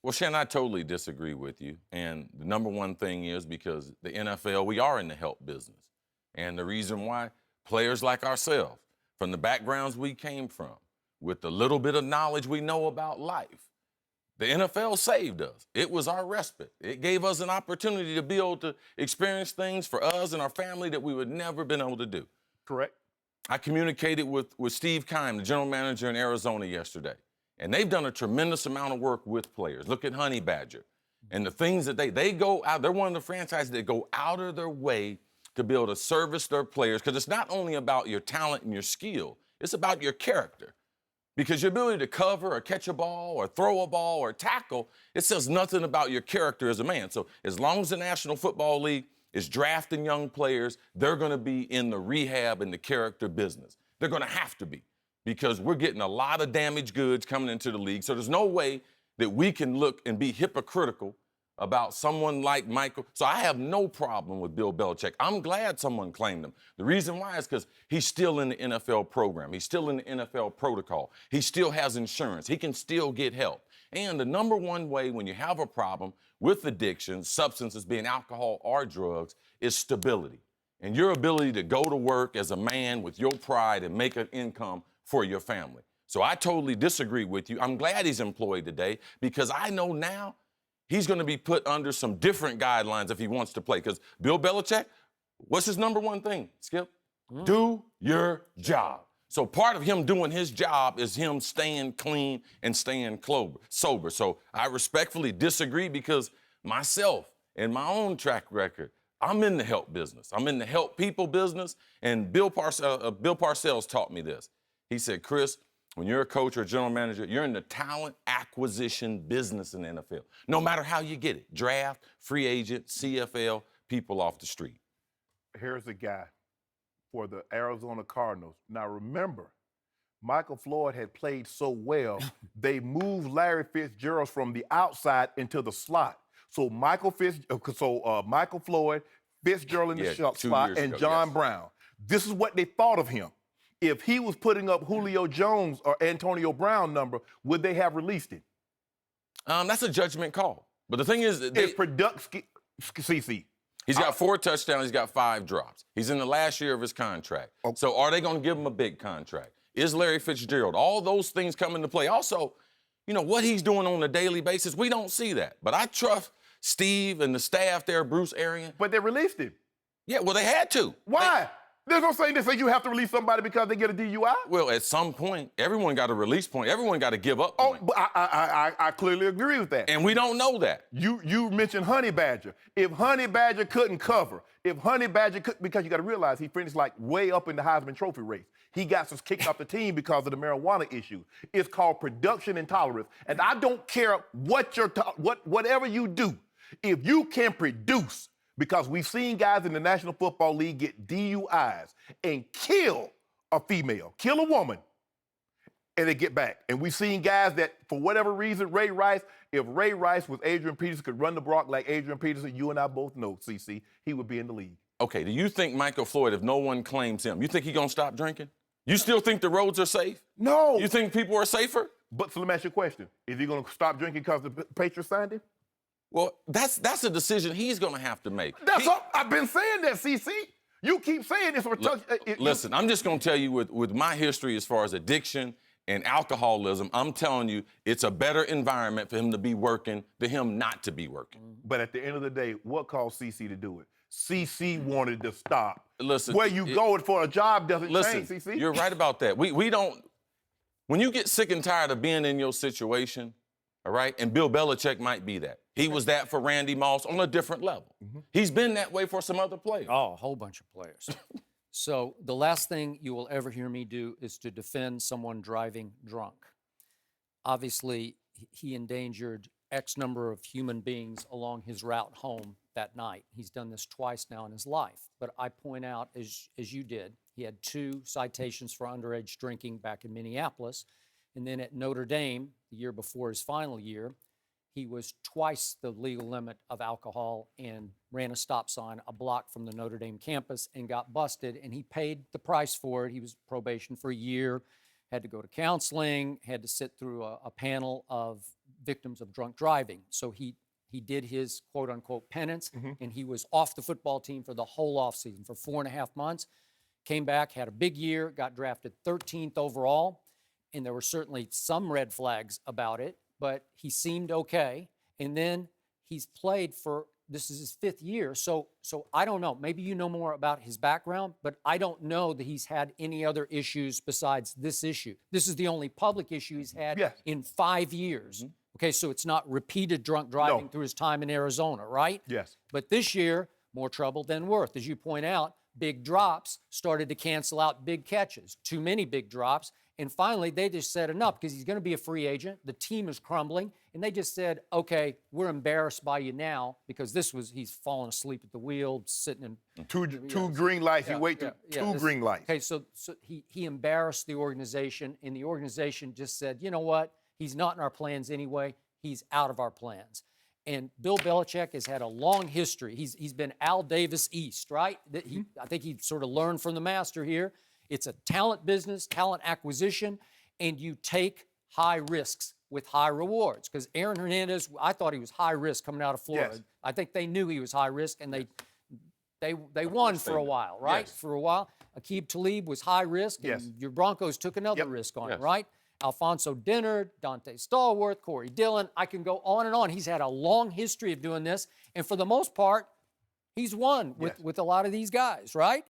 Well, Shannon, I totally disagree with you. And the number one thing is because the NFL, we are in the help business. And the reason why, players like ourselves, from the backgrounds we came from, with the little bit of knowledge we know about life, the NFL saved us. It was our respite. It gave us an opportunity to be able to experience things for us and our family that we would never been able to do. Correct. I communicated with Steve Keim, the general manager in Arizona yesterday, and they've done a tremendous amount of work with players. Look at Honey Badger and the things that they go out. They're one of the franchises that go out of their way to be able to service their players, because it's not only about your talent and your skill, it's about your character. Because your ability to cover or catch a ball or throw a ball or tackle, it says nothing about your character as a man. So as long as the National Football League is drafting young players, they're going to be in the rehab and the character business. They're going to have to be, because we're getting a lot of damaged goods coming into the league. So there's no way that we can look and be hypocritical about someone like Michael. So I have no problem with Bill Belichick. I'm glad someone claimed him. The reason why is because he's still in the NFL program. He's still in the NFL protocol. He still has insurance. He can still get help. And the number one way when you have a problem with addiction, substances being alcohol or drugs, is stability. And your ability to go to work as a man with your pride and make an income for your family. So I totally disagree with you. I'm glad he's employed today, because I know now he's going to be put under some different guidelines if he wants to play. Because Bill Belichick, what's his number one thing, Skip? Do your job. So part of him doing his job is him staying clean and staying sober. So I respectfully disagree, because myself and my own track record, I'm in the help business. I'm in the help people business. And Bill Parcells taught me this. He said, Cris, when you're a coach or a general manager, you're in the talent acquisition business in the NFL. No matter how you get it, draft, free agent, CFL, people off the street. Here's a guy for the Arizona Cardinals. Now remember, Michael Floyd had played so well, they moved Larry Fitzgerald from the outside into the slot. So Michael Floyd, Fitzgerald in the slot, and John Brown. This is what they thought of him. If he was putting up Julio Jones or Antonio Brown number, would they have released him? That's a judgment call. But the thing is, it's CC. He's got 4 touchdowns. He's got 5 drops. He's in the last year of his contract. Okay. So are they going to give him a big contract? Is Larry Fitzgerald? All those things come into play. Also, you know, what he's doing on a daily basis, we don't see that. But I trust Steve and the staff there, Bruce Arians. But they released him. Yeah, well, they had to. Why? There's no saying that say you have to release somebody because they get a DUI. Well, at some point, everyone got a release point. Everyone got to give up point. Oh, but I clearly agree with that. And we don't know that. You mentioned Honey Badger. If Honey Badger couldn't cover, because you got to realize he finished like way up in the Heisman Trophy race. He got us kicked off the team because of the marijuana issue. It's called production intolerance. And I don't care whatever you do, if you can produce. Because we've seen guys in the National Football League get DUIs and kill a female, kill a woman, and they get back. And we've seen guys that, for whatever reason, if Ray Rice with Adrian Peterson could run the block like Adrian Peterson, you and I both know, CC, he would be in the league. Okay, do you think Michael Floyd, if no one claims him, you think he's going to stop drinking? You still think the roads are safe? No. You think people are safer? But so let me ask you a question. Is he going to stop drinking because the Patriots signed him? Well, that's a decision he's going to have to make. I've been saying that, CC. You keep saying this. Listen, I'm just going to tell you with my history as far as addiction and alcoholism, I'm telling you it's a better environment for him to be working than him not to be working. But at the end of the day, what caused CC to do it? CC wanted to stop. Listen, where you go for a job doesn't change, CC. You're right about that. We don't. When you get sick and tired of being in your situation, all right, and Bill Belichick might be that. He was that for Randy Moss on a different level. Mm-hmm. He's been that way for some other players. Oh, a whole bunch of players. So the last thing you will ever hear me do is to defend someone driving drunk. Obviously, he endangered X number of human beings along his route home that night. He's done this twice now in his life. But I point out, as you did, he had 2 citations for underage drinking back in Minneapolis. And then at Notre Dame, the year before his final year, he was twice the legal limit of alcohol and ran a stop sign a block from the Notre Dame campus and got busted, and he paid the price for it. He was probation for a year, had to go to counseling, had to sit through a panel of victims of drunk driving. So he did his quote unquote penance, Mm-hmm. and he was off the football team for the whole offseason for 4.5 months. Came back, had a big year, got drafted 13th overall, and there were certainly some red flags about it, but he seemed okay. And then he's played for, this is his 5th year, so I don't know. Maybe you know more about his background, but I don't know that he's had any other issues besides this issue. This is the only public issue he's had Yes. in 5 years. Okay, so it's not repeated drunk driving No. through his time in Arizona, right? Yes. But this year, more trouble than worth. As you point out, big drops started to cancel out big catches, too many big drops. And finally, they just said enough because he's going to be a free agent. The team is crumbling. And they just said, okay, we're embarrassed by you now because he's fallen asleep at the wheel, sitting in. Two green lights. He wait to two this- green lights. Okay, so he embarrassed the organization, and the organization just said, you know what? He's not in our plans anyway. He's out of our plans. And Bill Belichick has had a long history. He's been Al Davis East, right? I think he sort of learned from the master here. It's a talent business, talent acquisition, and you take high risks with high rewards. Because Aaron Hernandez, I thought he was high risk coming out of Florida. Yes. I think they knew he was high risk, and they won for a while, right? Yes. For a while. Aqib Talib was high risk, and Yes. your Broncos took another Yep. risk on Yes. it, right? Alfonso Dennard, Dante Stallworth, Corey Dillon. I can go on and on. He's had a long history of doing this, and for the most part, he's won with a lot of these guys, right?